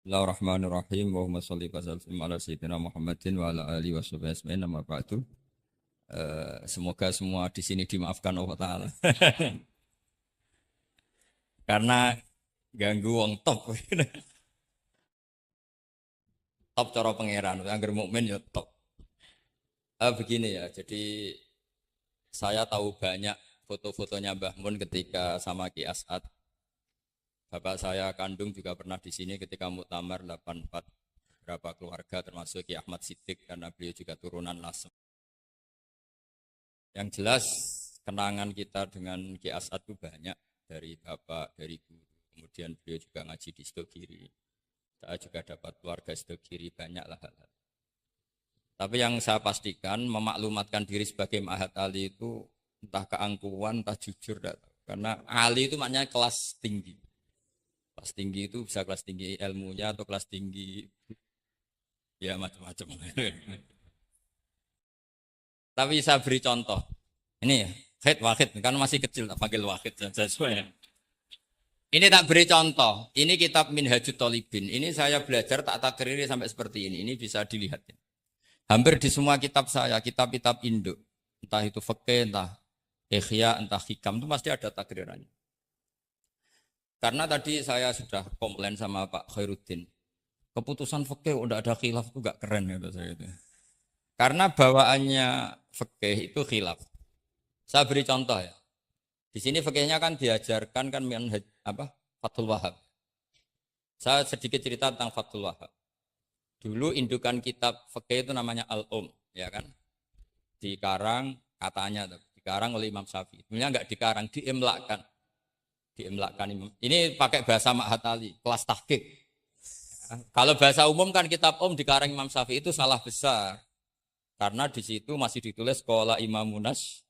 Bismillahirrahmanirrahim. Allahumma sholli wa sallim ala sayyidina Muhammadin wa ala alihi wa sahbihi ajmain. Amma ba'du. Semoga semua di sini dimaafkan Allah Ta'ala. Karena ganggu wong top. Top cara pangeran. Angger mukmin ya top. Begini ya, jadi saya tahu banyak foto-fotonya Mbah Mun ketika sama Ki As'ad. Bapak saya kandung juga pernah di sini ketika muktamar 84 berapa keluarga termasuk Ki Ahmad Siddiq karena beliau juga turunan Lasem. Yang jelas kenangan kita dengan Ki As'ad itu banyak dari bapak, dari guru. Kemudian beliau juga ngaji di Stokiri. Saya juga dapat keluarga Stokiri, banyaklah hal-hal. Tapi yang saya pastikan memaklumatkan diri sebagai Mahat Ali itu entah keangkuhan, entah jujur. Karena Ali itu maknanya kelas tinggi. Kelas tinggi itu bisa kelas tinggi ilmunya atau kelas tinggi ya macam-macam. Tapi saya beri contoh. Ini ya, Wahid kan masih kecil tak panggil Wahid sesuai. Ini tak beri contoh. Ini kitab Minhajut Thalibin. Ini saya belajar tak takriri sampai seperti ini. Ini bisa dilihat. Hampir di semua kitab saya, kitab-kitab induk, entah itu fikih, entah Ihya, entah Hikam, itu pasti ada takrirannya. Karena tadi saya sudah komplain sama Pak Khairuddin. Keputusan fikih udah ada khilaf itu gak keren kata saya itu. Karena bawaannya fikih itu khilaf. Saya beri contoh ya. Di sini fikihnya kan diajarkan kan Fathul Wahab. Saya sedikit cerita tentang Fathul Wahab. Dulu indukan kitab fikih itu namanya Al-Um, ya kan? Dikarang katanya dikarang oleh Imam Syafi'i. Sebenarnya enggak dikarang, diimlakkan. Ini pakai bahasa Ma'had Ali, kelas tahqiq. Kalau bahasa umum kan kitab dikarang Imam Syafi'i itu salah besar. Karena di situ masih ditulis qala Imamunas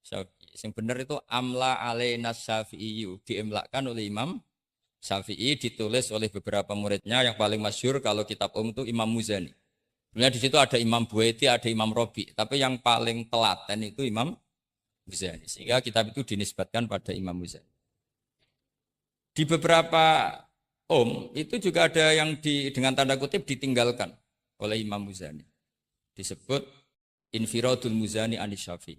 Syafi'i. Yang benar itu amla alainas Syafi'i, diimlakkan oleh Imam Syafi'i, ditulis oleh beberapa muridnya. Yang paling masyhur kalau kitab itu Imam Muzani. Sebenarnya di situ ada Imam Buaiti, ada Imam Robi, tapi yang paling telaten itu Imam Muzani. Sehingga kitab itu dinisbatkan pada Imam Muzani. Di beberapa itu juga ada yang dengan tanda kutip ditinggalkan oleh Imam Muzani. Disebut Infiradul Muzani Anis Syafi'i.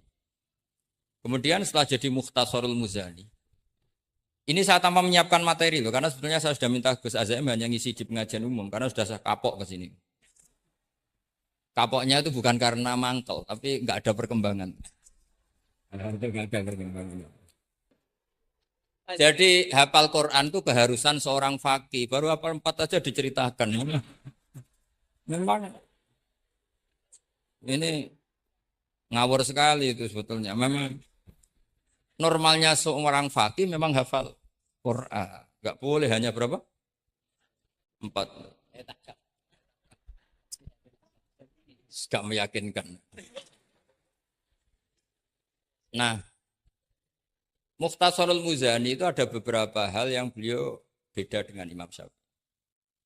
Kemudian setelah jadi Mukhtasarul Muzani, ini saya tanpa menyiapkan materi loh, karena sebetulnya saya sudah minta Gus Azam hanya ngisi di pengajian umum, karena sudah saya kapok ke sini. Kapoknya itu bukan karena mangkel, tapi nggak ada perkembangan. Jadi hafal Quran itu keharusan seorang faqih. Baru hafal 4 aja diceritakan. Memang ini ngawur sekali itu sebetulnya. Memang normalnya seorang faqih memang hafal Quran. Enggak boleh hanya berapa? 4. Enggak meyakinkan. Nah, Mukhtasarul Muzani itu ada beberapa hal yang beliau beda dengan Imam Syafi'i.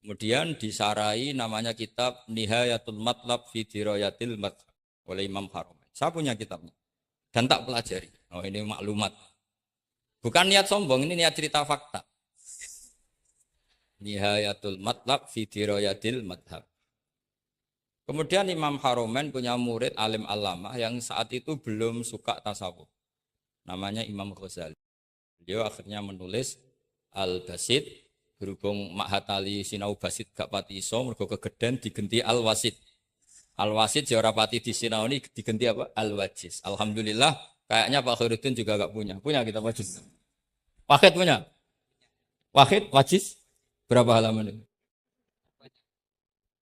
Kemudian disarai namanya kitab Nihayatul Matlab fi Dirayatil Madhab oleh Imam Haram. Saya punya kitabnya dan tak pelajari. Oh, ini maklumat. Bukan niat sombong, ini niat cerita fakta. Nihayatul Matlab fi Dirayatil Madhab. Kemudian Imam Haromen punya murid alim alamah yang saat itu belum suka tasawuf. Namanya Imam Ghazali. Beliau akhirnya menulis Al-Basit, berhubung Ma'had Ali sinau basit gak pati iso, mergo kegeden digenti Al-Wasit. Al-Wasit jawara pati di sinau ini digenti apa? Al-Wajiz. Alhamdulillah, kayaknya Pak Khairuddin juga gak punya. Punya kitab Wajiz. Wahid punya? Wahid, Wajiz? Berapa halaman itu?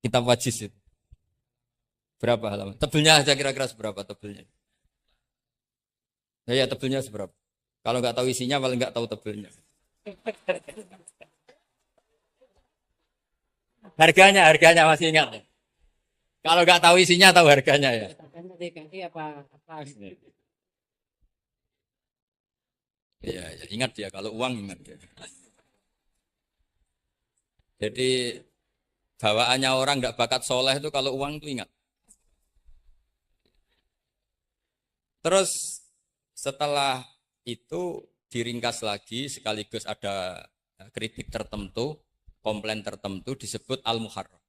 Kitab Wajiz itu. Berapa halaman? Tebelnya aja kira-kira seberapa tebelnya? Ya, tebelnya seberapa? Kalau nggak tahu isinya, paling nggak tahu tebelnya. Harganya masih ingat. Kalau nggak tahu isinya, tahu harganya ya. Iya, ya, ingat ya. Kalau uang ingat ya. Jadi bawaannya orang nggak bakat soleh itu kalau uang itu ingat. Terus setelah itu diringkas lagi sekaligus ada kritik tertentu. komplain tertentu disebut al-muharrar.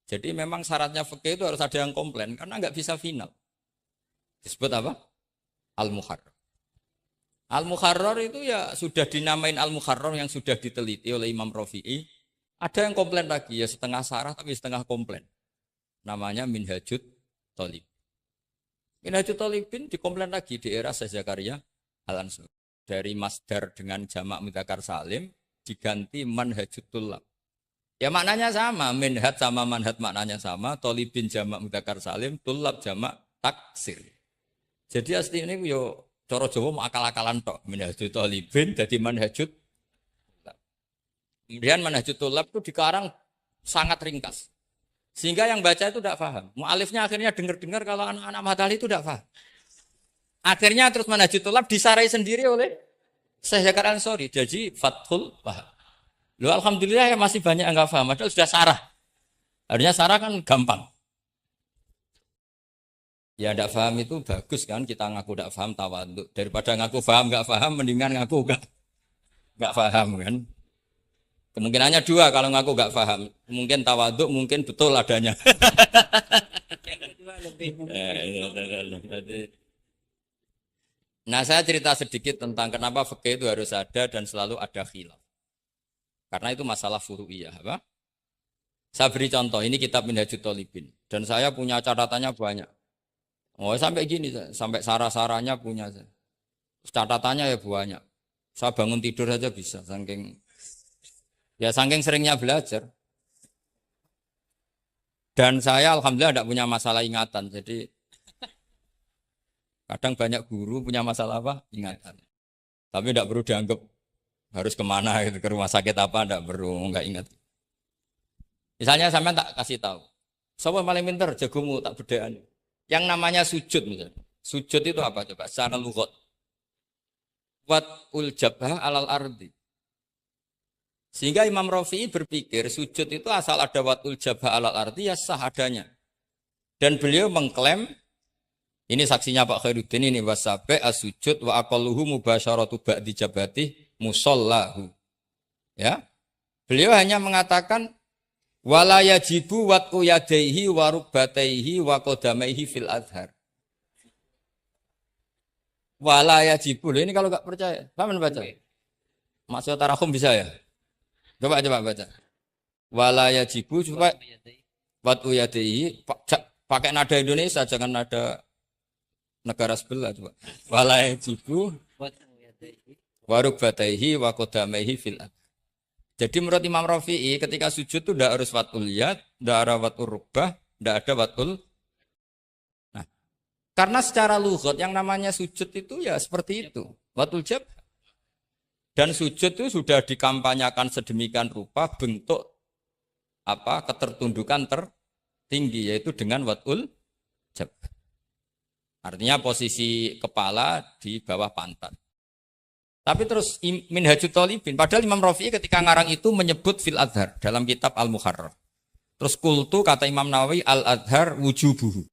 Jadi memang syaratnya fikih itu harus ada yang komplain karena nggak bisa final. Disebut apa? Al-muharrar. Al-muharrar itu ya sudah dinamain al-muharrar yang sudah diteliti oleh Imam Rafi'i. Ada yang komplain lagi ya setengah sarah tapi setengah komplain. Namanya Minhajut Thalib. Minhajut Thalibin dikomplain lagi di era Syekh Zakaria Al-Ansari. Dari masdar dengan jamak mudzakkar salim diganti manhajut tullab. Ya maknanya sama, minhaj sama manhaj maknanya sama, thalibin jamak mudzakkar salim, tullab jamak taksir. Jadi asli ini yo cara Jawa mau akal-akalan tok, minhajut thalibin jadi manhajut tullab. Kemudian manhajut tullab itu dikarang sangat ringkas. Sehingga yang baca itu tidak paham. Mu'alifnya akhirnya dengar-dengar kalau anak-anak matahari itu tidak paham. Akhirnya terus manhajut tullab disarai sendiri oleh Syekh Zakaria Al-Ansari. Jadi Fathul Wahab. Loh, alhamdulillah ya masih banyak yang nggak paham. Padahal sudah sarah. Harusnya sarah kan gampang. Ya tidak paham itu bagus kan kita ngaku tidak paham tawadhu. Daripada ngaku paham nggak paham, mendingan ngaku nggak paham kan. Kemungkinannya dua kalau ngaku nggak paham. Mungkin tawadhu, mungkin betul adanya. Nah saya cerita sedikit tentang kenapa fikih itu harus ada dan selalu ada khilaf. Karena itu masalah furu'iyah. Apa? Saya beri contoh, ini kitab Minhajut Thalibin. Dan saya punya catatannya banyak. Oh sampai gini, sampai sarah-sarahnya punya. Catatannya ya banyak. Saya bangun tidur saja bisa, saking seringnya belajar. Dan saya alhamdulillah tidak punya masalah ingatan. Jadi kadang banyak guru punya masalah apa? Ingatan. Tapi tidak perlu dianggap harus kemana gitu, ke rumah sakit apa, tidak perlu, nggak ingat. Misalnya sampai tak kasih tahu, siapa paling pintar jagomu tak bedaan. Yang namanya sujud misalnya. Sujud itu apa coba? Secara lughat. Wat'ul jabhah alal ardi. Sehingga Imam Rafi'i berpikir sujud itu asal ada wat'ul jabhah alal ardi ya sah adanya. Dan beliau mengklaim, ini saksinya Pak Khairuddin ini, wasabe as-sujud wa aqalluhu mubasyaratu ba'di jabati musallahu. Ya. Beliau hanya mengatakan wala yajibu wat'u yadaihi wa rukbataihi wa qadamaihi fil azhar. Wala yajibu. Ini kalau enggak percaya, paman baca. Maksud tarahum bisa ya? Coba baca. Wala yajibu coba wat'u yadaihi pakai nada Indonesia jangan nada negara sebelah coba. Wala yajibu waruk bataihi wa qadamaihi fil ard. Jadi menurut Imam Rafi'i ketika sujud itu tidak harus watul yad, tidak ada watul rukbah, tidak ada watul. Nah, karena secara lughat yang namanya sujud itu ya seperti itu, watul jab. Dan sujud itu sudah dikampanyakan sedemikian rupa bentuk apa ketertundukan tertinggi yaitu dengan watul jab. Artinya posisi kepala di bawah pantat. Tapi terus Minhajut Thalibin, padahal Imam Rafi'i ketika ngarang itu menyebut fil adhar dalam kitab Al-Muharrar. Terus kultu kata Imam Nawawi al-adhar wujubuhu.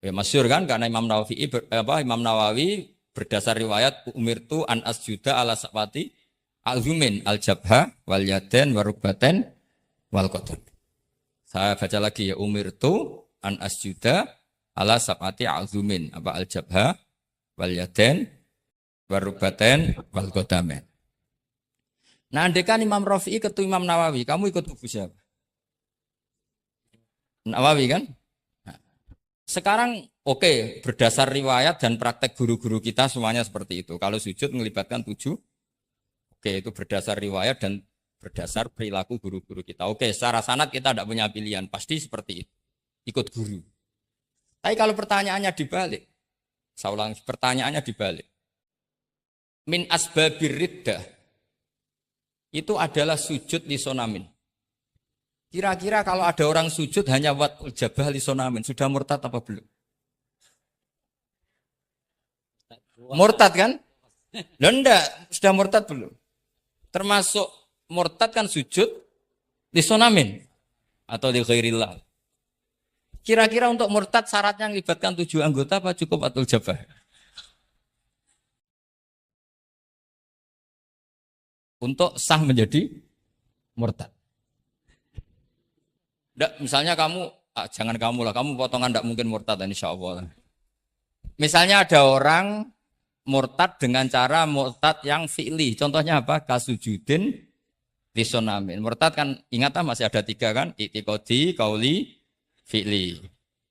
Ya masyhur kan karena Imam Nawawi berdasar riwayat umirtu an asjuda ala sabati al-zumin al-jabha wal yaden warukbaten wal qadam. Saya baca lagi ya umirtu an asjuda ala sabati al-zumin apa al-jabha wal yaden warubaten wal qadamen. Nah, andekan Imam Rafi'i ketemu Imam Nawawi, kamu ikut kubu siapa? Nawawi kan? Nah, sekarang oke, berdasar riwayat dan praktek guru-guru kita semuanya seperti itu. Kalau sujud melibatkan 7, oke itu berdasar riwayat dan berdasar perilaku guru-guru kita. Oke, secara sanad kita tidak punya pilihan, pasti seperti itu. Ikut guru. Tapi kalau pertanyaannya dibalik, saya ulang, pertanyaannya dibalik. Min asbabir riddah itu adalah sujud lisonamin. Kira-kira kalau ada orang sujud hanya watul jabah lisonamin, sudah murtad apa belum? Murtad kan? Loh enggak, sudah murtad belum? Termasuk murtad kan sujud lisonamin atau li ghairillah. Kira-kira untuk murtad syaratnya melibatkan 7 anggota apa cukup watul jabah? Untuk sah menjadi murtad. Nggak, misalnya kamu, jangan kamu lah, kamu potongan nggak mungkin murtad, insya Allah. Misalnya ada orang murtad dengan cara murtad yang fi'li. Contohnya apa? Kasujudin lisonamin. Murtad kan, ingat masih ada 3 kan? I'tiqadi, qauli, fi'li.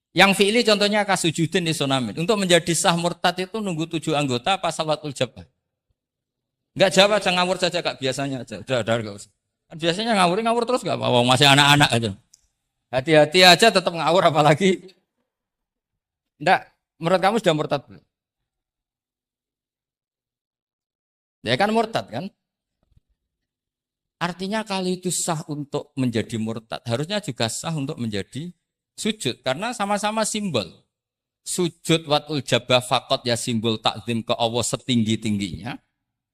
Yang fi'li contohnya kasujudin lisonamin. Untuk menjadi sah murtad itu nunggu 7 anggota apa salawatul jabah? Enggak jawab aja, ngawur saja kak, biasanya aja. Udah, enggak usah. Kan biasanya ngawur terus enggak apa-apa, masih anak-anak aja. Hati-hati aja tetap ngawur apalagi. Enggak, menurut kamu sudah murtad belum? Ya kan murtad kan? Artinya kalau itu sah untuk menjadi murtad, harusnya juga sah untuk menjadi sujud. Karena sama-sama simbol. Sujud watul jabah fakot ya simbol takzim ke Allah setinggi-tingginya.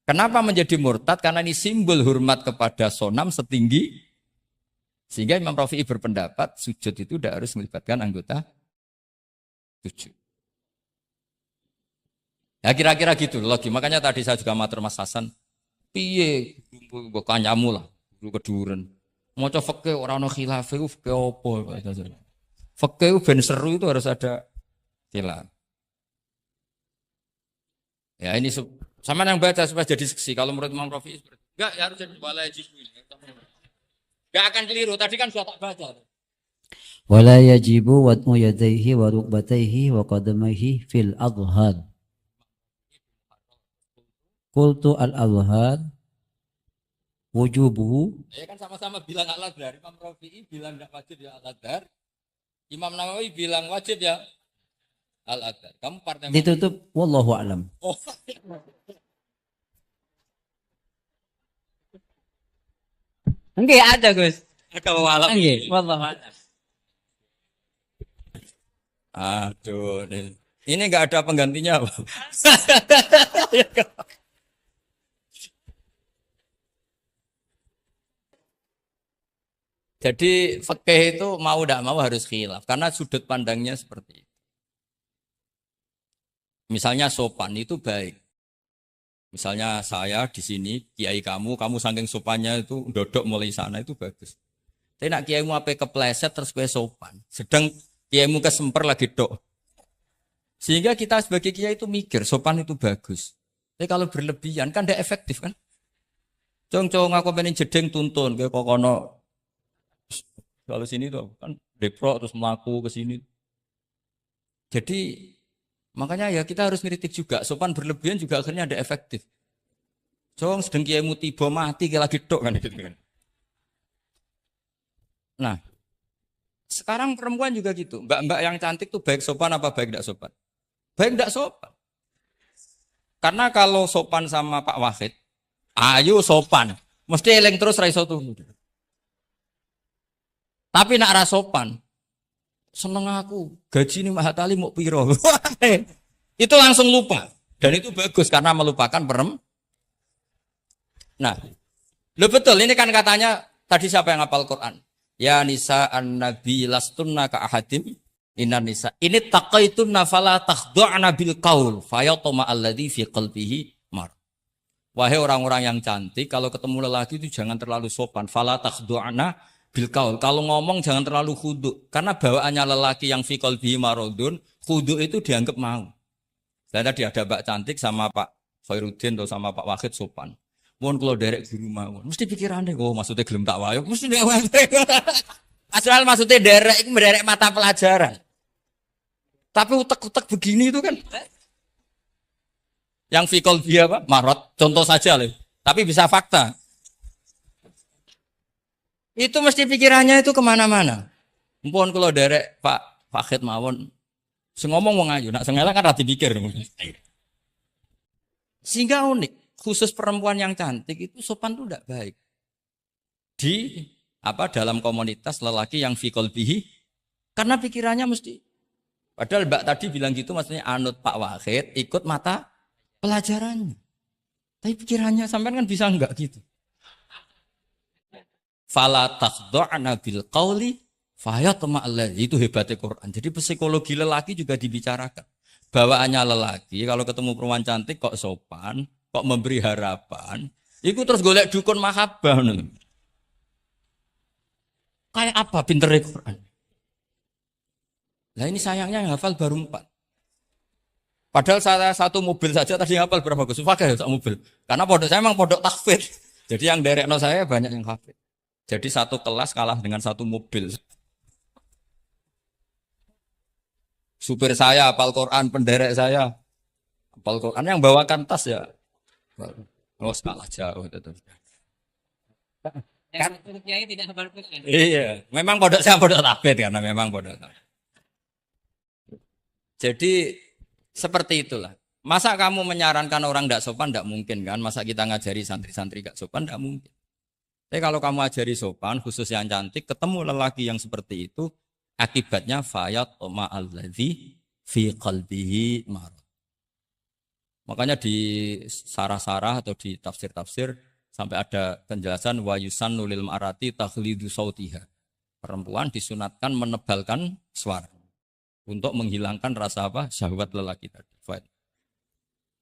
Kenapa menjadi murtad? Karena ini simbol hormat kepada sonam setinggi. Sehingga Imam Rafi'i berpendapat sujud itu tidak harus melibatkan anggota sujud. Ya kira-kira gitu lagi. Makanya tadi saya juga matur Mas Hasan. Piye kanyamu lah, guru keduren. Maca fikih ora ono khilaf iku fikih opo? Fikih ben seru itu harus ada khilaf. Ya ini sama yang baca supaya jadi seksi. Kalau menurut Imam Rafi'i enggak ya harus jadi wala yajibu. Enggak akan keliru. Tadi kan sudah tak baca. Wala yajibu wad'u yadayhi wa rukbatayhi wa qadamaihi fil adhar. Qultu al-adhar wujubuhu. Ya kan sama-sama bilang al-adhar. Imam Rafi'i bilang tidak wajib ya al-adhar. Imam Nawawi bilang wajib ya al-adhar. Kamu partai mana? Ditutup wallahu a'lam. Oh. Enggak ada, Gus. Agak walam. Enggak, wallahu a'lam. Aduh, ini enggak ada penggantinya, Pak. Jadi fikih itu mau tidak mau harus khilaf karena sudut pandangnya seperti itu. Misalnya sopan itu baik. Misalnya saya di sini, kiai kamu saking sopannya itu dodok mulai sana itu bagus. Tapi nak kiaimu apa kepleset terus kue sopan. Sedang kiaimu kesemper lagi dok. Sehingga kita sebagai kiai itu mikir sopan itu bagus. Tapi kalau berlebihan kan tidak efektif kan. Cong aku pengen jedeng tuntun kayak kokono. Kalau sini tuh kan deprok terus melaku ke sini. Jadi makanya ya kita harus ngeritik juga. Sopan berlebihan juga akhirnya ada efektif. Cong sedang kiaimu tiba mati kayak lagi dok kan gitu kan. Nah, sekarang perempuan juga gitu. Mbak-mbak yang cantik tuh baik sopan apa baik tidak sopan? Baik tidak sopan. Karena kalau sopan sama Pak Wahid, ayo sopan. Mesti eleng terus raiso tuh. Tapi nak rasopan, seneng aku, gaji ini Mahatali mau piro. Itu langsung lupa. Dan itu bagus karena melupakan Nah, lo betul ini kan katanya tadi siapa yang hafal Quran? Ya nisa an-nabi lastunna ka ahadim inan nisa. Ini taqaitunna fala takhdu'na bil qaul fayatma alladhi fi qalbihi mar. Wahai orang-orang yang cantik, kalau ketemu lelaki itu jangan terlalu sopan. Fala takhdu'na bil qaul. Kalau ngomong jangan terlalu khudu karena bawaannya lelaki yang fi qalbihi maradun, khudu itu dianggap mau. Dan tadi ada Mbak cantik sama Pak Khairuddin atau sama Pak Wahid sopan. Mohon kalau derek guru mawon, mesti pikirannya, oh maksudnya gelem tak wayo, mesti asal maksudnya derek itu menderek mata pelajaran. Tapi utek-utek begini itu kan, yang fikol dia apa, marot, contoh saja loh. Tapi bisa fakta. Itu mesti pikirannya itu kemana-mana. Mohon kalau derek Pak Wahid mawon, ngomong mau ngayu, nak sengaja kan rati pikir. Sehingga unik. Khusus perempuan yang cantik itu sopan itu tidak baik. Di dalam komunitas lelaki yang fi qalbihi karena pikirannya mesti. Padahal Mbak tadi bilang gitu maksudnya anut Pak Wahid, ikut mata pelajarannya. Tapi pikirannya sampean kan bisa enggak gitu. Fala takhdu'na bil qauli fayatma alladzi, itu hebatnya Quran. Jadi psikologi lelaki juga dibicarakan. Bawaannya lelaki kalau ketemu perempuan cantik kok sopan, kok memberi harapan, itu terus golek dukun mahabbah. Kayak apa pinternya Quran? Lah ini sayangnya yang hafal baru 4. Padahal saya satu mobil saja tadi hafal berapa Gus? Pakai satu mobil. Karena pondok saya memang pondok tahfidz. Jadi yang derekno saya banyak yang hafid. Jadi satu kelas kalah dengan satu mobil. Supir saya hafal Quran, penderek saya hafal Quran, yang bawakan tas ya. Oh, kalah jauh itu. Yang kiai tidak hafal Quran. Iya, memang pondok saya pondok tahfidz karena memang pondok tahfidz. Jadi seperti itulah. Masa kamu menyarankan orang tidak sopan? Tidak mungkin kan. Masa kita ngajari santri-santri gak sopan? Tidak mungkin. Tapi kalau kamu ajari sopan, khusus yang cantik, ketemu lelaki yang seperti itu, akibatnya fayat ma'alladzi fi qalbihi marad. Makanya di sarah-sarah atau di tafsir-tafsir sampai ada penjelasan wa yusannu lil ma'rati takhlidu sautiha. Perempuan disunatkan menebalkan suara untuk menghilangkan rasa apa? Syahwat lelaki tadi.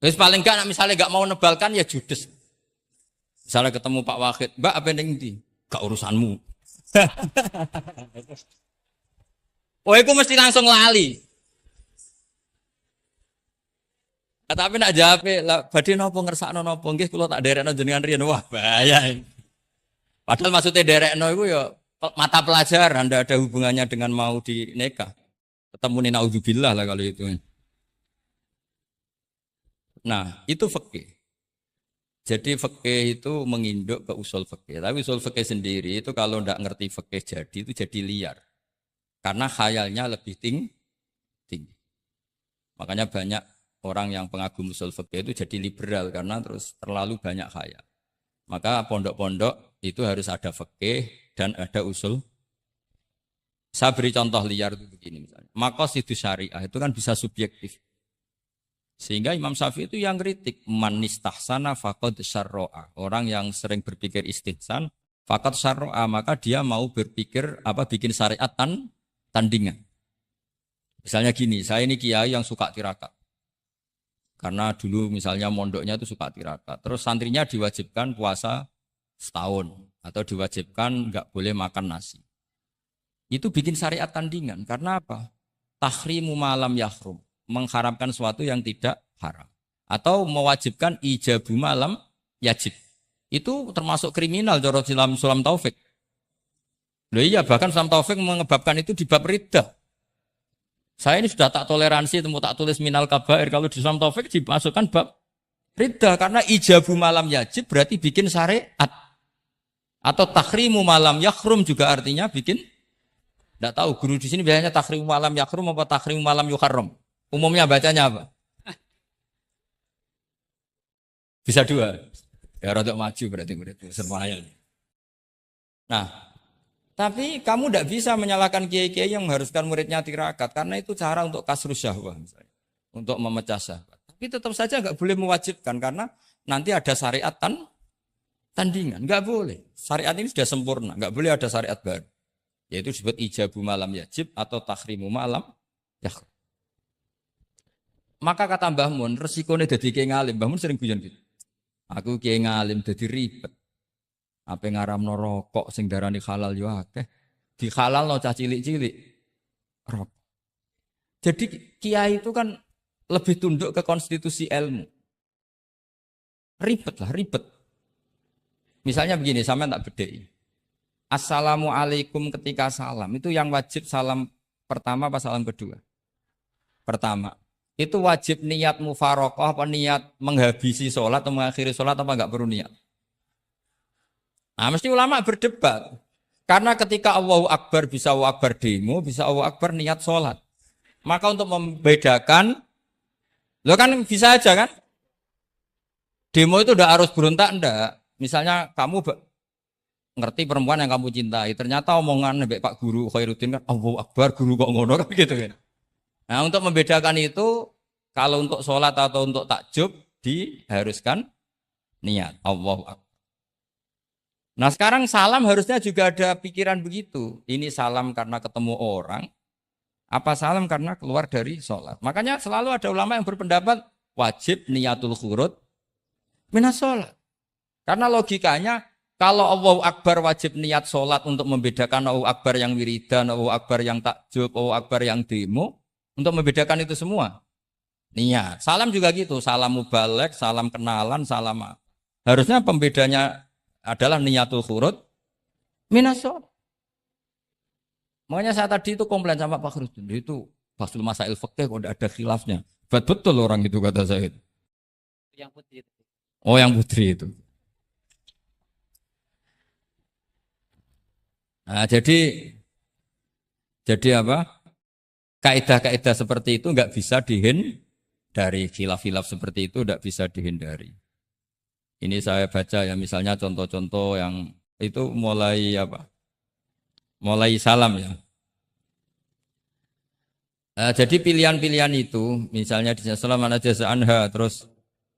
Terus paling enggak misalnya enggak mau nebalkan ya judes. Misalnya ketemu Pak Wahid, Mbak apa yang di? Gak urusanmu. Oh, itu mesti langsung lali. Tapi nak jawab, badhe napa ngersakno napa nggih kula tak derekno jenengan riyen. Wah, bahaya. Padahal maksudnya derekno iku ya mata pelajaran, ndak ada hubungannya dengan mau dinikah. Ketemu nih naudzubillah lah kalau itu. Nah, itu fikih. Jadi fikih itu menginduk ke usul fikih. Tapi usul fikih sendiri itu kalau ndak ngerti fikih jadi itu jadi liar. Karena khayalnya lebih tinggi. Makanya banyak orang yang pengagum usul fikih itu jadi liberal karena terus terlalu banyak khayal. Maka pondok-pondok itu harus ada fikih dan ada usul. Saya beri contoh liar itu begini misalnya. Maqasidus syariah itu kan bisa subjektif. Sehingga Imam Syafi'i itu yang kritik man istahsana faqad syarra'a. Orang yang sering berpikir istihsan faqad syarra'a, maka dia mau berpikir apa bikin syariat tandingan. Misalnya gini, saya ini kiai yang suka tirakat. Karena dulu misalnya mondoknya itu suka tirakat. Terus santrinya diwajibkan puasa setahun atau diwajibkan enggak boleh makan nasi. Itu bikin syariat tandingan. Karena apa? Tahrimu malam yahrum. Mengharamkan sesuatu yang tidak haram. Atau mewajibkan ijabu malam yajib. Itu termasuk kriminal cara Sulam Taufik. Loh iya, bahkan Sulam Taufik mengebabkan itu di bab riddah. Saya ini sudah tak toleransi, temu tak tulis minal kabair. Kalau di Sulam Taufik dimasukkan bab riddah. Karena ijabu malam yajib berarti bikin syariat. Atau tahrimu malam yahrum juga artinya bikin. Tidak tahu, guru di sini biasanya tahrimu malam yakrum apa tahrimu malam yuharram. Umumnya bacanya apa? Bisa dua. Ya rodok maju berarti murid semuanya. Nah, tapi kamu tidak bisa menyalahkan kiai-kiai yang mengharuskan muridnya tirakat karena itu cara untuk kasrus syahwah misalnya, untuk memecah syahwat. Tapi tetap saja nggak boleh mewajibkan karena nanti ada syariat tandingan. Nggak boleh. Syariat ini sudah sempurna, nggak boleh ada syariat baru. Yaitu disebut ijabu malam yajib atau tahrimu malam yahrum. Maka kata Mbah Mun, resikonya jadi kiai ngalim. Mbah Mun sering guyon gitu. Aku kiai ngalim jadi ribet. Apa ngaramno rokok sing darani halal yo akeh. Di halal no cah cilik-cilik. Rokok. Jadi kiai itu kan lebih tunduk ke konstitusi ilmu. Ribet lah, ribet. Misalnya begini, sama tak bedai. Assalamualaikum ketika salam. Itu yang wajib salam pertama apa salam kedua? Pertama. Itu wajib niat mufarokoh apa niat menghabisi sholat atau mengakhiri sholat apa enggak perlu niat? Nah mesti ulama berdebat. Karena ketika Allahu Akbar bisa Allahu Akbar demo, bisa Allahu Akbar niat sholat. Maka untuk membedakan, lo kan bisa aja kan? Demo itu udah harus berontak enggak? Misalnya kamu ngerti perempuan yang kamu cintai, ternyata omongan Pak Guru Khairuddin kan Allahu Akbar, guru kok ngono kan gitu kan. Nah untuk membedakan itu, kalau untuk sholat atau untuk takjub diharuskan niat Allahu Akbar. Nah sekarang salam harusnya juga ada pikiran begitu. Ini salam karena ketemu orang, apa salam karena keluar dari sholat. Makanya selalu ada ulama yang berpendapat wajib niatul khurud minas sholat. Karena logikanya Kalau Allahu Akbar wajib niat sholat untuk membedakan Allahu Akbar yang wiridan, Allahu Akbar yang takjub, Allahu Akbar yang demo. Untuk membedakan itu semua. Niat. Salam juga gitu. Salam mubalek, salam kenalan, salam apa. Harusnya pembedanya adalah niatul khurud minas sholat. Makanya saya tadi itu komplain sama Pak Khrudin. Itu Fasul Masail Fikih kok ada khilafnya. Betul orang itu kata saya. Yang putih itu. Oh yang putri itu. Nah, jadi apa? Kaidah-kaidah seperti itu nggak bisa dihindari. Khilaf-khilaf seperti itu nggak bisa dihindari. Ini saya baca ya misalnya contoh-contoh yang itu mulai apa? Mulai salam ya. Nah, jadi pilihan-pilihan itu misalnya di salam anha anha terus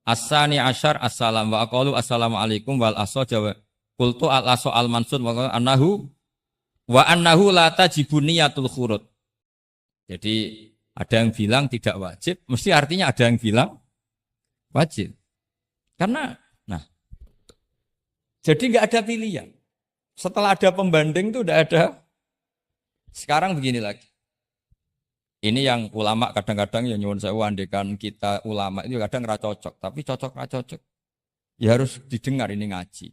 asani asyar assalam wa aqalu assalamualaikum wal aso jawa qultu al aso al mansur wa annahu la tajibu niyatul khurud. Jadi ada yang bilang tidak wajib, mesti artinya ada yang bilang wajib. Karena, jadi nggak ada pilihan. Setelah ada pembanding itu udah ada. Sekarang begini lagi. Ini yang ulama kadang-kadang ya nyuwun sewu andekan kita ulama itu kadang ra cocok, tapi cocok ra cocok. Ya harus didengar ini ngaji.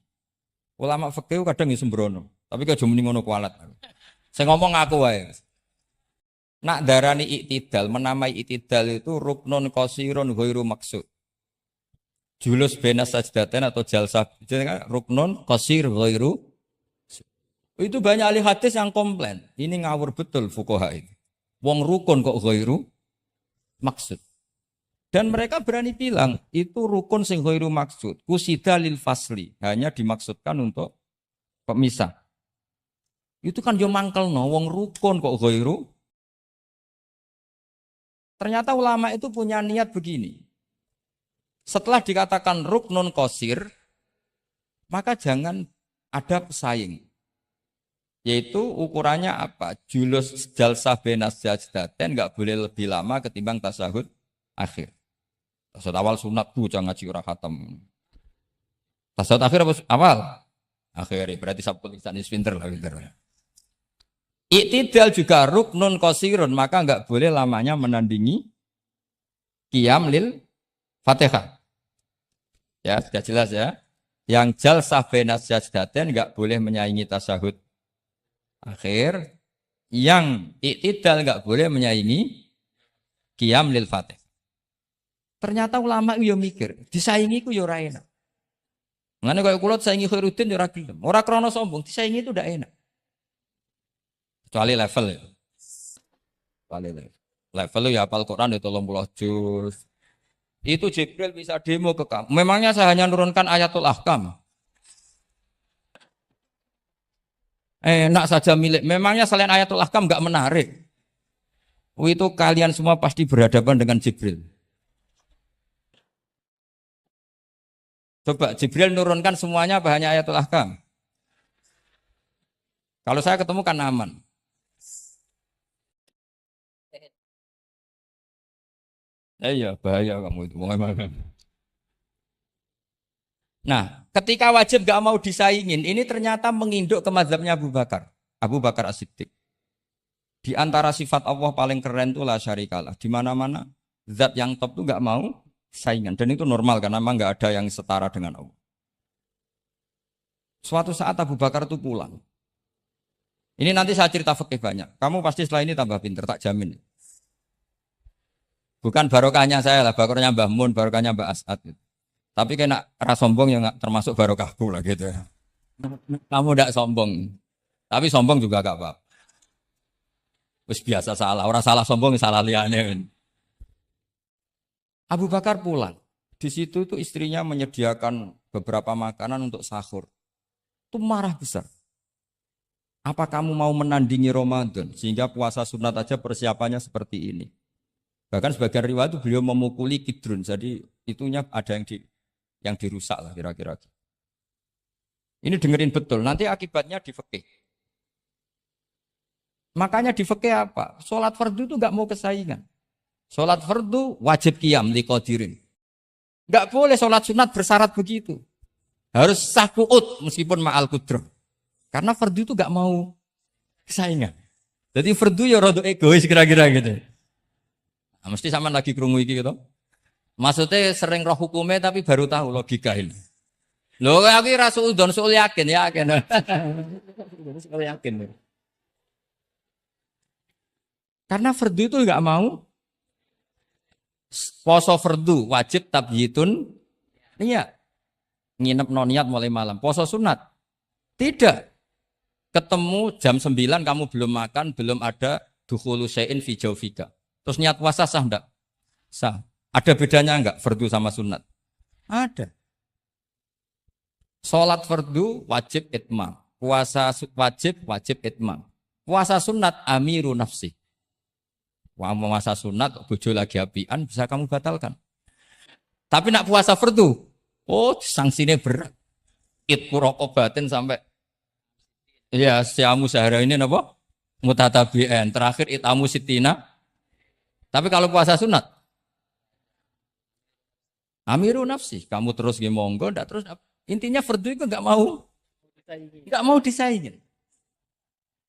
Ulama fikih kadang ya sembrono, tapi kok muni ngono kualat. Saya ngomong aku wae. Nak darani iktidal, menamai iktidal itu ruknun qasirun ghairu maksud. Julus bena sajdatain atau jalsah, ruknun qasir ghairu. Itu banyak ahli hadis yang komplain. Ini ngawur betul fuqaha itu. Wong rukun kok ghairu maksud. Dan mereka berani bilang itu rukun sing ghairu maksud. Kusida lil fasli, hanya dimaksudkan untuk pemisah. Itu kan yo mangkelno wong rukun kok ghairu. Ternyata ulama itu punya niat begini. Setelah dikatakan ruknun qasir, maka jangan ada pesaing. Yaitu ukurannya apa? Julus jalsah benas sajdatain enggak boleh lebih lama ketimbang tasyahud akhir. Tasyahud awal sunat bu jangan ngaji ora khatam. Tasyahud akhir apa awal? Akhir berarti sabtu lisan pinter lah pinter. Iktidal juga ruknun qasirun, maka enggak boleh lamanya menandingi qiyam lil Fatihah. Ya, sudah jelas ya. Yang jalsah benas sajdatain enggak boleh menyaingi tasyahud akhir. Yang iktidal enggak boleh menyaingi qiyam lil Fatihah. Ternyata ulama yo mikir, disaingi ku yo ora enak. Ngene koyo kula saingi Khairuddin yo ora gelem. Ora krana sombong, disaingi itu ndak enak. Kecuali level ya. Kecuali level. Level ya hafal Quran ya 30 juz. Itu Jibril bisa demo ke kamu. Memangnya saya hanya nurunkan ayatul ahkam. Enak saja milik. Memangnya selain ayatul ahkam enggak menarik. Itu kalian semua pasti berhadapan dengan Jibril. Coba Jibril nurunkan semuanya apa hanya ayatul ahkam? Kalau saya ketemu kan aman. Iya bahaya kamu itu. Nah, ketika wajib gak mau disaingin, ini ternyata menginduk ke mazhabnya Abu Bakar. Abu Bakar As-Siddiq. Di antara sifat Allah paling keren itu la syarikalah. Di mana-mana zat yang top itu gak mau saingan. Dan itu normal karena memang gak ada yang setara dengan Allah. Suatu saat Abu Bakar itu pulang. Ini nanti saya cerita fikih banyak. Kamu pasti setelah ini tambah pinter, tak jamin. Bukan barokahnya saya lah, barokahnya Mbah Mun, barokahnya Mbah As'ad. Gitu. Tapi kena ras sombong yang termasuk barokahku lah gitu ya. Kamu tidak sombong, tapi sombong juga gak apa-apa. Terus biasa salah, orang salah sombong salah liane. Abu Bakar pulang. Di situ itu istrinya menyediakan beberapa makanan untuk sahur. Itu marah besar. Apa kamu mau menandingi Ramadan sehingga puasa sunat aja persiapannya seperti ini? Bahkan sebagian riwayat itu beliau memukuli kidrun, jadi itunya ada yang dirusak lah kira-kira. Ini dengerin betul, nanti akibatnya di fikih. Makanya di fikih apa? Sholat fardu itu nggak mau kesaingan. Sholat fardu wajib qiyam liqadirin. Nggak boleh sholat sunat bersyarat begitu. Harus sah ku'ud meskipun ma'al kudroh. Karena fardu itu gak mau saingan. Jadi fardu ya rada egois kira-kira gitu. Nah, mesti sama lagi krungu iki gitu. Maksudnya sering roh hukumnya tapi baru tahu logika ini. Loh aku rasul don soal yakin. Soal yakin. Karena fardu itu gak mau poso fardu wajib tabyitun niat. Nginep non niat mulai malam. Poso sunat. Tidak. Ketemu jam 9 kamu belum makan, belum ada dukhulu syai'in fi jawfika. Terus niat puasa sah enggak? Sah. Ada bedanya enggak fardu sama sunat? Ada. Salat fardu wajib itmam. Puasa wajib itmam. Puasa sunat amiru nafsi. Wah, puasa sunat bojo lagi apian bisa kamu batalkan. Tapi nak puasa fardu, oh sanksinya berat. Itku rokobatin sampai ya siamu sehari ini apa? Mutatabi'an. Terakhir itamu sitina. Tapi kalau puasa sunat amiru nafsi, kamu terus monggo, ndak terus. Intinya fardu itu nggak mau disaingin.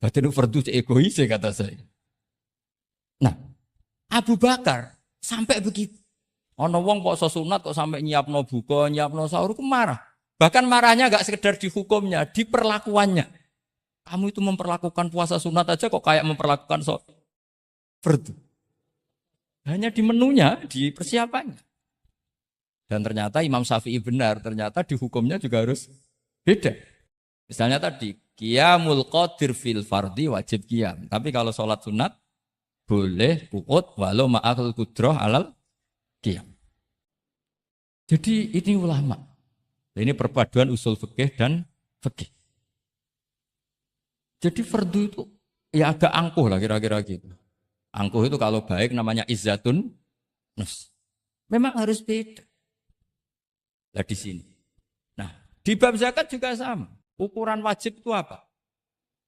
Berarti itu fardu egois kata saya. Nah, Abu Bakar sampai begitu. Ono wong poso sunat kok sampai nyiapno buka, nyiapno sahur, marah. Bahkan marahnya nggak sekedar di hukumnya, di perlakuannya. Kamu itu memperlakukan puasa sunat aja kok kayak memperlakukan fardu. Hanya di menunya, di persiapannya. Dan ternyata Imam Syafi'i benar, ternyata di hukumnya juga harus beda. Misalnya tadi, qiyamul qadir fil fardi wajib qiyam. Tapi kalau sholat sunat, boleh qu'ud walau ma'akul kudroh alal qiyam. Jadi ini ulama. Ini perpaduan usul fikih dan fikih. Jadi fardu itu ya agak angkuh lah kira-kira gitu. Angkuh itu kalau baik namanya izzatun nafs. Memang harus beda. Nah di sini. Nah di bab zakat juga sama. Ukuran wajib itu apa?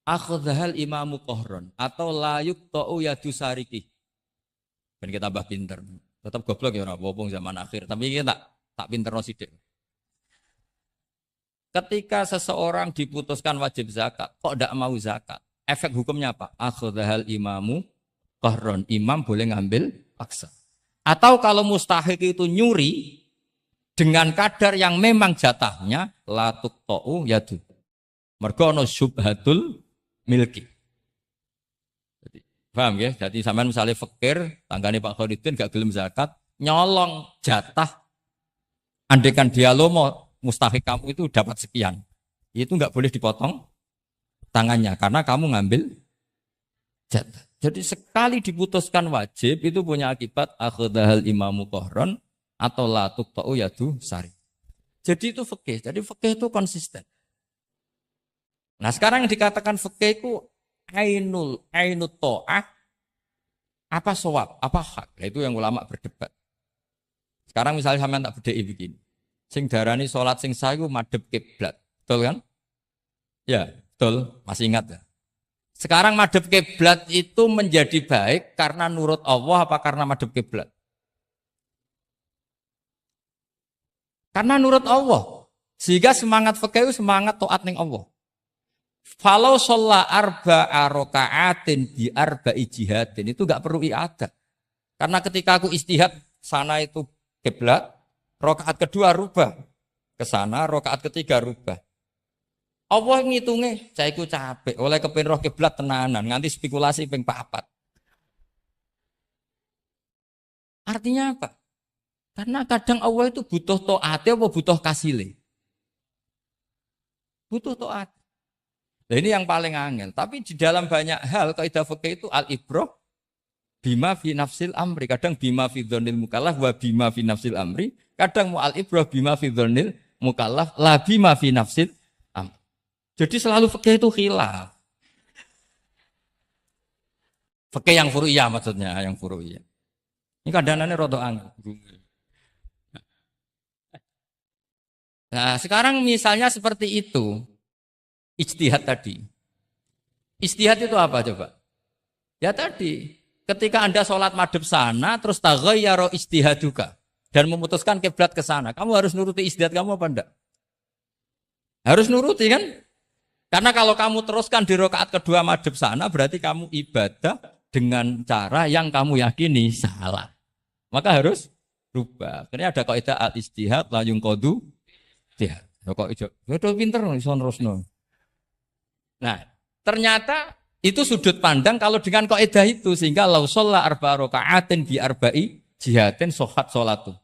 Akhdhal imamu kohron atau layuk ta'u yadu sariki. Dan kita tambah pinter. Tetap goblok ya orang bobong zaman akhir. Tapi kita tak pinter no sidik. Ketika seseorang diputuskan wajib zakat, kok tidak mau zakat? Efek hukumnya apa? Akhdhal imamu kohron. Imam boleh ngambil paksa. Atau kalau mustahik itu nyuri, dengan kadar yang memang jatahnya latuk to'u yadu. Mergo ono syubhatul milki. Jadi, paham ya? Jadi sampean misalnya fakir, tanggane Pak Khalidin gak gelem zakat, nyolong jatah. Andaikan dia lomo mustahik kamu itu dapat sekian. Itu enggak boleh dipotong tangannya karena kamu ngambil jatah. Jadi sekali diputuskan wajib itu punya akibat akhdhal imamu kohron atau latuk ta'u yadu sari. Jadi itu fikih. Jadi fikih itu konsisten. Nah sekarang yang dikatakan fikih itu ainut ta'ah apa sawab, apa hak. Nah, itu yang ulama berdebat. Sekarang misalnya sampean tak bedheki begini. Sing darani salat sing sah iku madhep kiblat. Betul kan? Ya, betul. Masih ingat ya? Sekarang madhep kiblat itu menjadi baik karena nurut Allah apa karena madhep kiblat? Karena nurut Allah. Sehingga semangat fikih semangat taat ning Allah. Falau sholla arba'a raka'atin bi arba'i jihadin itu enggak perlu i'adah. Karena ketika aku istihad sana itu kiblat, rakaat kedua rubah ke sana, rakaat ketiga rubah. Allah ngitungnya, saya iku capek oleh kepin roh kiblat tenanan nganti spekulasi ping 4. Artinya apa? Karena kadang Allah itu butuh taat apa butuh kasile. Butuh taat. Nah ini yang paling angel. Tapi di dalam banyak hal kaidah fikih itu al-ibrah bima fi nafsil amri. Kadang bima fi dzonil mukallaf wa bima fi nafsil amri. Kadang mu al-ibrah bima fi dzonil mukallaf la bima fi nafsil amri. Jadi selalu fikih itu khilaf. Fikih yang furu'iyah maksudnya, yang furu'iyah. Ini kadang-kadang rada angel. Nah sekarang misalnya seperti itu, ijtihad tadi. Ijtihad itu apa coba? Ya tadi, ketika Anda sholat madhep sana, terus taghayyara ijtihaduka dan memutuskan kiblat ke sana, kamu harus nuruti ijtihad kamu apa enggak? Harus nuruti kan? Karena kalau kamu teruskan di rakaat kedua madhep sana, berarti kamu ibadah dengan cara yang kamu yakini salah. Maka harus rubah. Akhirnya ada kaidah al-ijtihad la yunqadu ijtihad. Kok ijo. Yo pinter iso nerusno. Nah, ternyata itu sudut pandang kalau dengan kaidah itu sehingga lau shalla arba'a raka'atin bi arba'i jihatin sohat sholatu.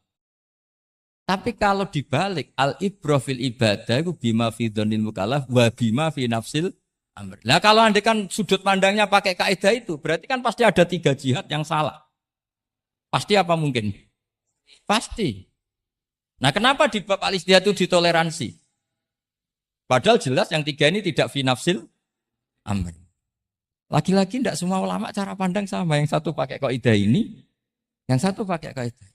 Tapi kalau dibalik al-ibrah fil ibadah itu bima fi dzanil mukallaf wa bima fi nafsil amr. Nah kalau anda kan sudut pandangnya pakai kaidah itu berarti kan pasti ada 3 jihad yang salah. Pasti apa mungkin? Pasti. Nah kenapa di bab al-ijtihad itu ditoleransi? Padahal jelas yang 3 ini tidak fi nafsil amr. Lagi-lagi tidak semua ulama cara pandang sama. Yang satu pakai kaidah ini, yang satu pakai kaidah.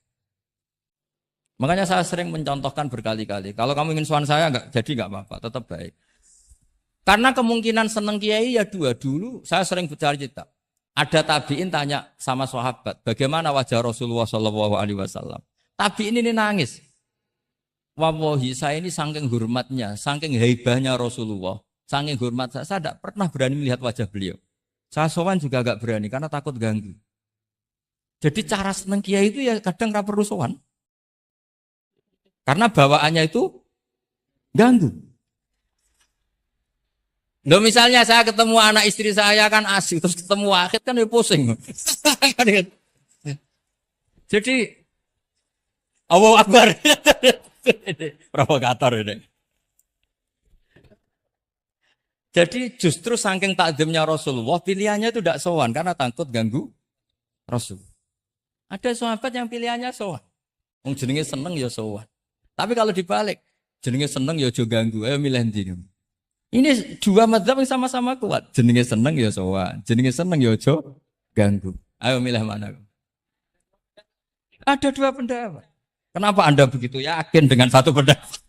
Makanya saya sering mencontohkan berkali-kali. Kalau kamu ingin sowan saya nggak apa-apa, tetap baik. Karena kemungkinan seneng kiai ya dua. Dulu saya sering bercerita. Ada tabiin tanya sama sahabat, bagaimana wajah Rasulullah Shallallahu Alaihi Wasallam. Tabiin ini nangis. Wallahi saya ini saking hormatnya, saking haibahnya Rasulullah, saking hormat saya tidak pernah berani melihat wajah beliau. Saya sowan juga agak berani karena takut ganggu. Jadi cara seneng kiai itu ya kadang nggak perlu sowan. Karena bawaannya itu ganggu. Loh misalnya saya ketemu anak istri saya kan asik, terus ketemu Wahid kan ya pusing. Jadi, Allahu Akbar. Provokator ini. Jadi justru saking takdimnya Rasulullah, pilihannya itu tidak sowan karena takut ganggu Rasul. Ada sahabat yang pilihannya sowan. Wong jenenge seneng ya sowan. Tapi kalau dibalik, jenenge seneng ya aja ganggu, ayo milih ndi. Ini dua mazhab yang sama-sama kuat. Jenenge seneng ya sowan, jenenge seneng ya aja ganggu. Ayo milih mana? Ada dua pendapat. Kenapa Anda begitu yakin dengan satu pendapat?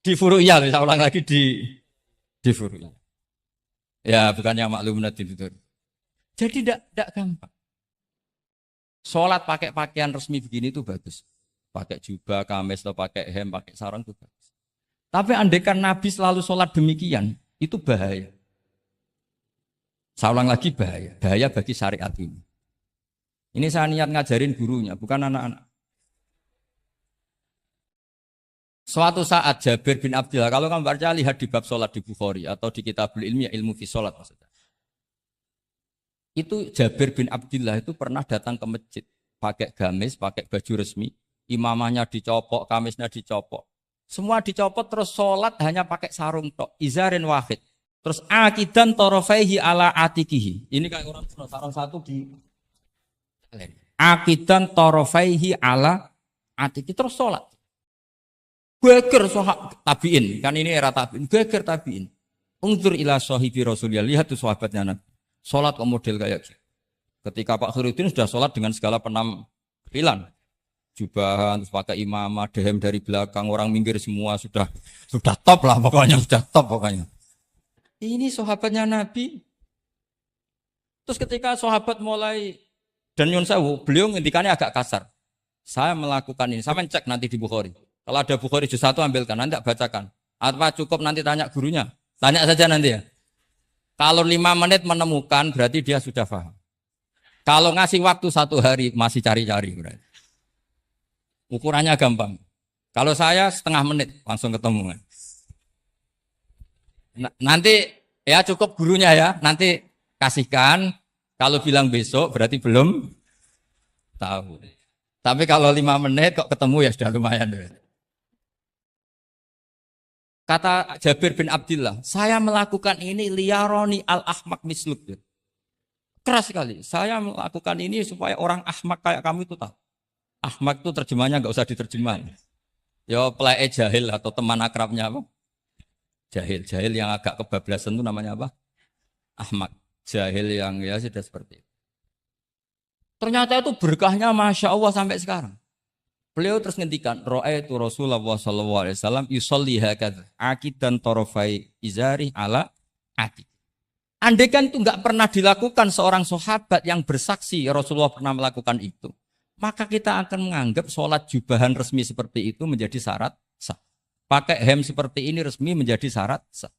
Di Furu'iyah, saya ulang lagi di Furu'iyah. Ya, bukannya maklum nanti itu. Jadi tidak gampang. Sholat pakai pakaian resmi begini itu bagus. Pakai jubah, kamis, atau pakai hem, pakai sarung itu bagus. Tapi andaikan Nabi selalu sholat demikian, itu bahaya. Saya ulang lagi bahaya. Bahaya bagi syariat ini. Ini saya niat ngajarin gurunya, bukan anak-anak. Suatu saat Jabir bin Abdillah, kalau kamu baca lihat di bab sholat di Bukhari atau di Kitabul Ilmi, ilmu fi sholat maksudnya. Itu Jabir bin Abdillah itu pernah datang ke masjid pakai gamis, pakai baju resmi, imamahnya dicopok, kamisnya dicopok, semua dicopot terus sholat hanya pakai sarung tok, izarin wahid, terus akidan torofaihi ala atikihi. Ini kayak orang sarung satu di akidan torofaihi ala atiki terus sholat. Geger sahabat tabiin, kan ini era tabiin, geger tabiin. Ungzur ila sahibi Rasulullah, lihat tuh sahabatnya Nabi. Sholat kok model kayak gitu. Ketika Pak Khairuddin sudah sholat dengan segala penampilan, jubahan, terus pakai imamah, dehem dari belakang, orang minggir semua sudah top lah pokoknya, sudah top pokoknya. Ini sahabatnya Nabi. Terus ketika sahabat mulai dan nyun sewu, beliau ngendikannya agak kasar. Saya melakukan ini, saya cek nanti di Bukhari. Kalau ada Bukhari juz 1 ambilkan, nanti bacakan. Apa cukup nanti tanya gurunya? Tanya saja nanti ya. Kalau 5 menit menemukan berarti dia sudah paham. Kalau ngasih waktu 1 hari masih cari-cari berarti. Ukurannya gampang. Kalau saya setengah menit langsung ketemu. Nanti ya cukup gurunya ya. Nanti kasihkan. Kalau bilang besok berarti belum tahu. Tapi kalau 5 menit kok ketemu ya sudah lumayan. Kata Jabir bin Abdillah, saya melakukan ini liyaroni al-ahmak misluk. Keras sekali. Saya melakukan ini supaya orang ahmak kayak kamu itu tahu. Ahmak itu terjemahnya nggak usah diterjemah. Ya pelai jahil atau teman akrabnya apa? Jahil. Jahil yang agak kebablasan itu namanya apa? Ahmak. Jahil yang ya sudah seperti itu. Ternyata itu berkahnya Masya Allah sampai sekarang. Beliau terus ngendikan, ra'aitu Rasulullah sallallahu alaihi wasallam yusolli hakadza, akidan tarafai izari ala atik. Andai kan itu enggak pernah dilakukan seorang sahabat yang bersaksi Rasulullah pernah melakukan itu. maka kita akan menganggap sholat jubahan resmi seperti itu menjadi syarat sah. Pakai hem seperti ini resmi menjadi syarat sah.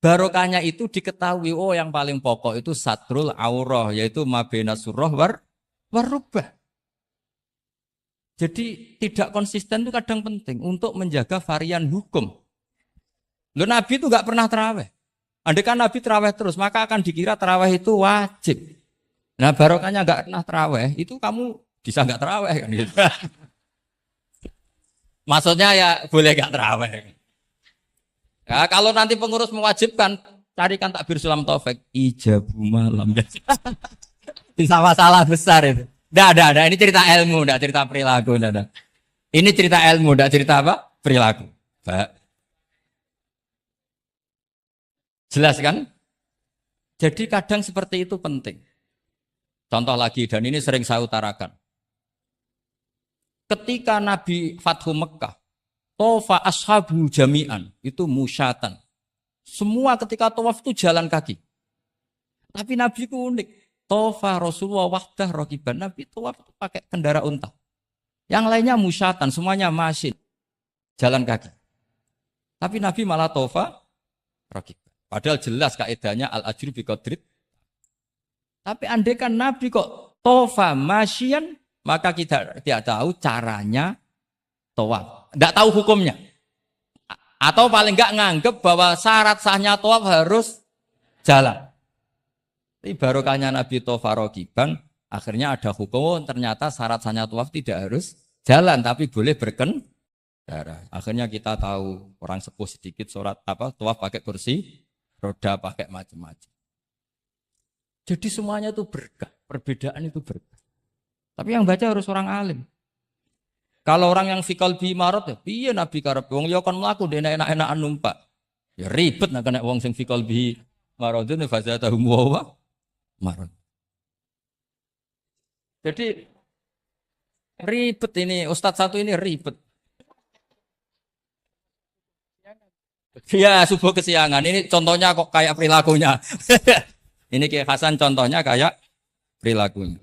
Barokahnya itu diketahui, oh yang paling pokok itu satrul aurah, yaitu mabena surah warubah. Jadi tidak konsisten itu kadang penting untuk menjaga varian hukum. Loh, Nabi itu nggak pernah terawih. Andai kan Nabi terawih terus, maka akan dikira terawih itu wajib. Nah barokahnya nggak pernah terawih, itu kamu bisa nggak terawih kan gitu. Maksudnya ya boleh nggak terawih. Ya, kalau nanti pengurus mewajibkan, carikan takbir sulam taufik, ijabu malam. Bisa masalah besar itu. Nggak, ini cerita ilmu, nggak cerita perilaku. Nggak. Ini cerita ilmu, nggak cerita apa? Perilaku. Pak. Jelas kan? Jadi kadang seperti itu penting. Contoh lagi, dan ini sering saya utarakan. Ketika Nabi Fathu Mekah, tofa ashabu jami'an, itu musyatan. Semua ketika tawaf itu jalan kaki. Tapi Nabi itu unik. Tofa Rasulullah wahdah rokiban. Nabi tawaf itu pakai kendaraan unta. Yang lainnya musyatan, semuanya masin. Jalan kaki. Tapi Nabi malah tofa rokiban. Padahal jelas kaidahnya al-ajru biqadrit. Tapi andai kan Nabi kok tofa masyian, maka kita tidak tahu caranya tawaf. Tidak tahu hukumnya. Atau paling enggak nganggep bahwa syarat sahnya tawaf harus jalan. Tapi barokahnya Nabi tofa rokiban, akhirnya ada hukum, ternyata syarat sahnya tawaf tidak harus jalan, tapi boleh berkendara. Akhirnya kita tahu orang sepuh sedikit tawaf pakai kursi, roda pakai macam-macam. Jadi semuanya itu berkah, perbedaan itu berkah. Tapi yang baca harus orang alim. Kalau orang yang fikal bi marot ya, piye Nabi karep wong ya kon mlaku dene enak-enakan numpak. Ya ribet nek kena wong sing fikal bi marodun fazatahum wa marot. Jadi ribet ini ustadz satu ini ribet. Ya subuh kesiangan. Ini contohnya kok kayak perilakunya. Ini Kiai Hasan contohnya kayak perilakunya.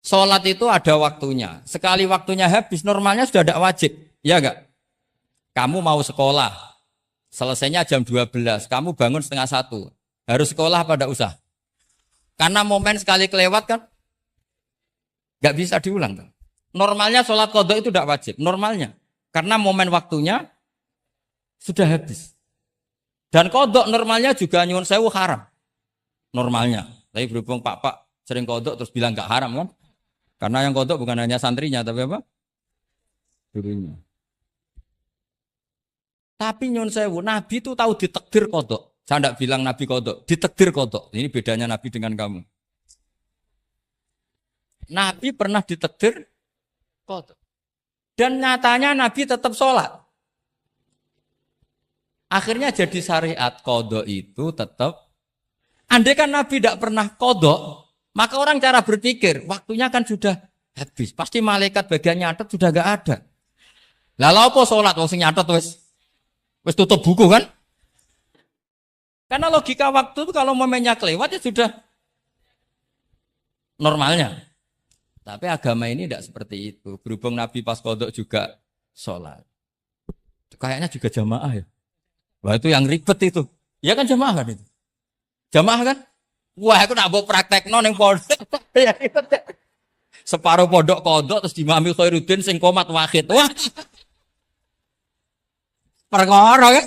Sholat itu ada waktunya. Sekali waktunya habis, normalnya sudah tidak wajib. Ya enggak? Kamu mau sekolah. Selesainya jam 12. Kamu bangun setengah 1. Harus sekolah pada usah. Karena momen sekali kelewat kan enggak bisa diulang. Kan? Normalnya sholat qadha itu tidak wajib. Normalnya. Karena momen waktunya sudah habis. Dan qadha normalnya juga nyuwun sewu haram. Normalnya. Tapi berhubung Pak sering qadha terus bilang enggak haram kan? Karena yang qadha bukan hanya santrinya tapi apa? Gurunya. Tapi nyuwun sewu, Nabi itu tahu ditakdir qadha. Saya enggak bilang Nabi qadha, ditakdir qadha. Ini bedanya Nabi dengan kamu. Nabi pernah ditakdir qadha. Dan nyatanya Nabi tetap sholat. Akhirnya jadi syariat qadha itu tetap. Andai kan Nabi tidak pernah qadha, maka orang cara berpikir, waktunya kan sudah habis. Pasti malaikat bagian nyatet sudah enggak ada. Lah lha apa salat wong sing nyatet wis tutup buku kan? Karena logika waktu itu kalau momennya kelewat ya sudah normalnya. Tapi agama ini tidak seperti itu. Berhubung Nabi pas qadha juga salat. Kayaknya juga jamaah ya. Wah itu yang ribet itu. Ya kan jamaah kan itu. Jamaah kan? Wah, aku nak mbok praktekno ning pondok. Separuh pondok kodok terus dimami Khairuddin sing komat wahid. Wah. Perkara kan?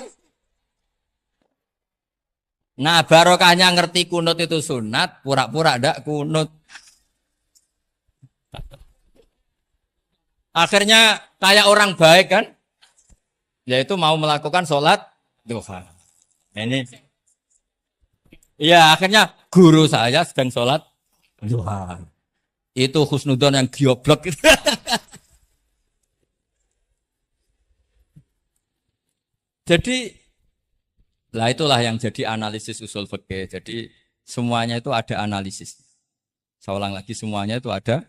Nah, barokahnya ngerti kunut itu sunat, pura-pura ndak kunut. Akhirnya kayak orang baik kan? Yaitu mau melakukan sholat duha. Ini iya, akhirnya guru saya sedang sholat duha. Itu husnudon yang gioblok. Jadi, lah itulah yang jadi analisis usul fikih. Jadi semuanya itu ada analisis. Saya ulang lagi, semuanya itu ada.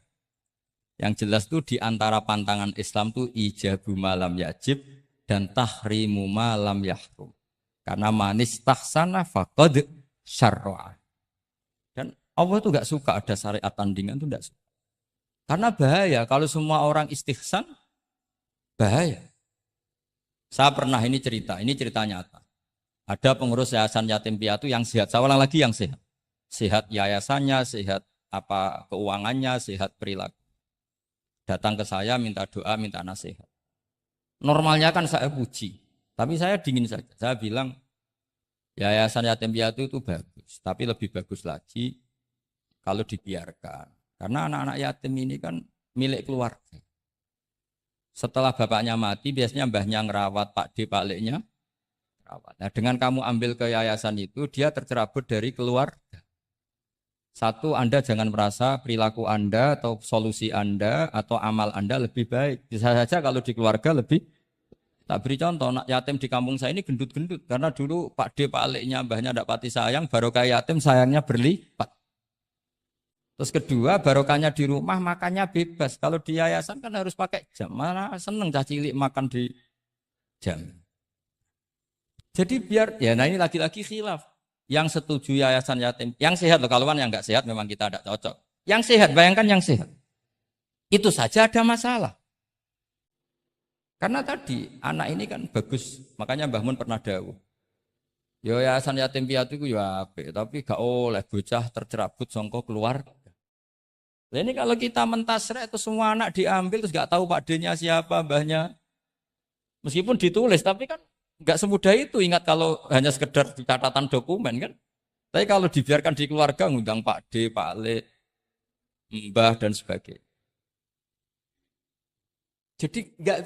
Yang jelas itu di antara pantangan Islam itu ijabu malam yajib dan tahrimu malam yahrum. Karena manis tahsana faqad syarra'a. Dan Allah itu enggak suka ada syariat tandingan itu enggak suka. Karena bahaya kalau semua orang istihsan, bahaya. Saya pernah ini cerita nyata. Ada pengurus yayasan yatim piatu yang sehat. Saya ulang lagi yang sehat. Sehat yayasannya, sehat apa keuangannya, sehat perilaku. Datang ke saya minta doa, minta nasihat. Normalnya kan saya puji, tapi saya dingin saja. Saya bilang yayasan yatim piatu itu bagus, tapi lebih bagus lagi kalau dibiarkan. Karena anak-anak yatim ini kan milik keluarga. Setelah bapaknya mati, biasanya mbahnya ngerawat, Pak D, Pak Leknya rawat. Nah, dengan kamu ambil ke yayasan itu, dia tercerabut dari keluarga. Satu, Anda jangan merasa perilaku Anda atau solusi Anda atau amal Anda lebih baik. Bisa saja kalau di keluarga lebih. Tak beri contoh, anak yatim di kampung saya ini gendut-gendut. Karena dulu Pak D, Pak Leknya, mbahnya tidak pati sayang, barokah yatim sayangnya berlipat. Terus kedua, barokahnya di rumah makannya bebas. Kalau di yayasan kan harus pakai jam. Mana seneng cah cilik makan di jam. Jadi biar, ya nah ini lagi-lagi khilaf. Yang setuju yayasan yatim, yang sehat loh, kalau yang nggak sehat memang kita tidak cocok. Yang sehat, bayangkan yang sehat. Itu saja ada masalah. Karena tadi anak ini kan bagus, makanya Mbah Mun pernah dawuh. Ya yayasan yatim piatu itu ya apik, tapi gak oleh bocah tercerabut songko keluarga. Nah ini kalau kita mentasrek itu semua anak diambil terus gak tahu Pak D-nya siapa, mbahnya. Meskipun ditulis, tapi kan nggak semudah itu. Ingat kalau hanya sekedar di catatan dokumen kan. Tapi kalau dibiarkan di keluarga ngundang Pak D, Pak Le, Mbah dan sebagainya. Jadi nggak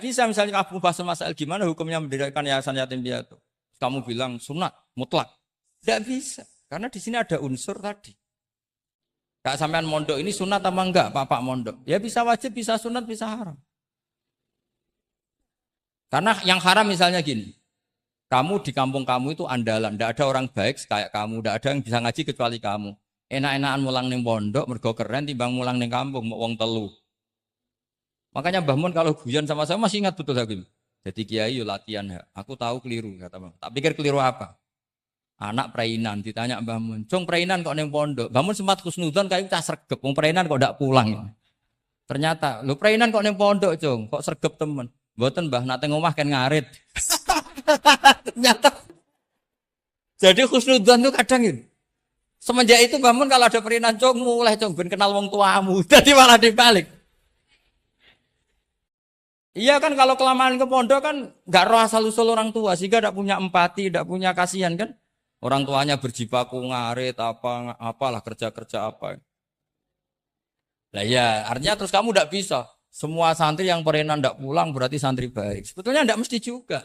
bisa misalnya kamu bahas masalah gimana hukumnya mendirikan yayasan yatim piatu. Kamu bilang sunat mutlak, nggak bisa. Karena di sini ada unsur tadi. Kak sampean mondok ini sunat apa enggak, Pak mondok? Ya bisa wajib, bisa sunat, bisa haram. Karena yang haram misalnya gini, kamu di kampung kamu itu andalan, tidak ada orang baik kayak kamu, tidak ada yang bisa ngaji kecuali kamu. Enak-enakan mulang ning pondok, mergo keren timbang mulang ning kampung, mau wong telu. Makanya Mbah Mun kalau guyon sama saya masih ingat betul lagi. Jadi kiai yo latihan ya. Aku tahu keliru kata Mbah. Tak pikir keliru apa? Anak perainan ditanya Mbah Mun, "Cung perainan kok ning pondok?" Mbah Mun sempat husnudzon kayak cah sregep, wong perainan kok ndak pulang. Ternyata, "Lho perainan kok ning pondok, Cung? Kok sregep temen?" "Mboten, Mbah, nate ngomah kan ngarit." Ternyata jadi husnudzon tuh kadang itu. Semenjak itu Mbah Mun kalau ada perainan, "Cung, mulai Cung ben kenal wong tuamu." Jadi malah dibalik. Iya kan kalau kelamaan ke pondok kan nggak roh asal usul orang tua sehingga tidak punya empati, tidak punya kasihan kan. Orang tuanya berjibaku ngarit apalah kerja apa. Lah ya artinya terus kamu tidak bisa. Semua santri yang perenan tidak pulang berarti santri baik. Sebetulnya tidak mesti juga.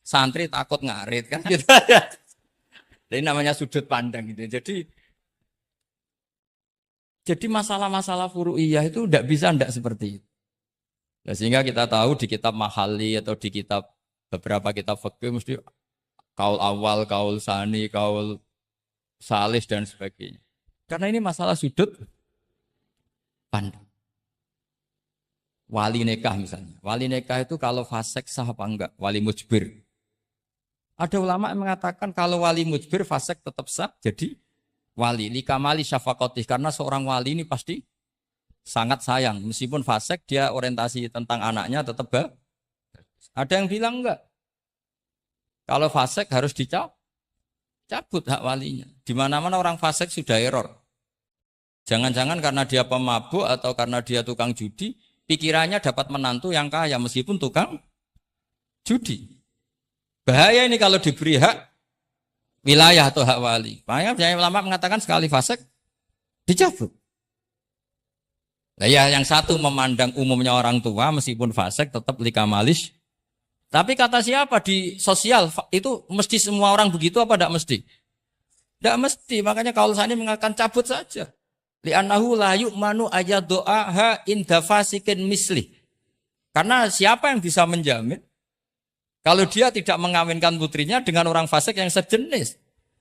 Santri takut ngarit kan gitu aja. Ini namanya sudut pandang gitu. Jadi masalah-masalah furu'iyah itu tidak bisa tidak seperti itu. Nah, sehingga kita tahu di kitab Mahali atau di kitab beberapa kitab fikih mesti kaul awal, kaul sani, kaul salis dan sebagainya. Karena ini masalah sudut pandang. Wali nikah misalnya. Wali nikah itu kalau fasik sah apa enggak? Wali mujbir. Ada ulama yang mengatakan kalau wali mujbir fasik tetap sah jadi wali. Likamali syafaqatih. Karena seorang wali ini pasti sangat sayang, meskipun fasik dia orientasi tentang anaknya tetap bagus. Ada yang bilang enggak. Kalau fasik harus dicabut hak walinya. Di mana-mana orang fasik sudah error. Jangan-jangan karena dia pemabuk atau karena dia tukang judi, pikirannya dapat menantu yang kaya meskipun tukang judi. Bahaya ini kalau diberi hak wilayah atau hak wali. Makanya ulama mengatakan sekali fasik dicabut. Nah ya yang satu memandang umumnya orang tua meskipun fasik tetap likamalis. Tapi kata siapa di sosial itu mesti semua orang begitu apa tidak mesti? Tidak mesti. Makanya kalau saya ini mengatakan cabut saja. Li'annahu la yu'manu ayadu'aha inda fasikin misli. Karena siapa yang bisa menjamin kalau dia tidak mengawinkan putrinya dengan orang fasik yang sejenis.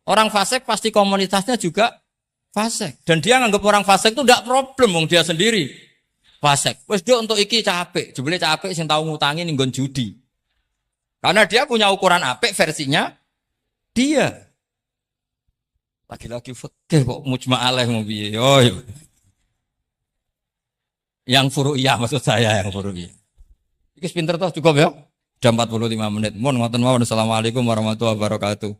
Orang fasik pasti komunitasnya juga fasik. Dan dia nganggap orang fasik itu tidak problem, wong dia sendiri fasik. Wes dia untuk iki capek, jebule capek sing tahu ngutangi ning nggon judi. Karena dia punya ukuran apik versinya dia. Lagi-lagi fikih kok mujma' alaih mau piye. Yo. Yang furu'iyah maksud saya yang furu'iyah. Iki pinter toh cukup ya. Jam 45 menit. Mohon ngoten mawon. Assalamualaikum warahmatullahi wabarakatuh.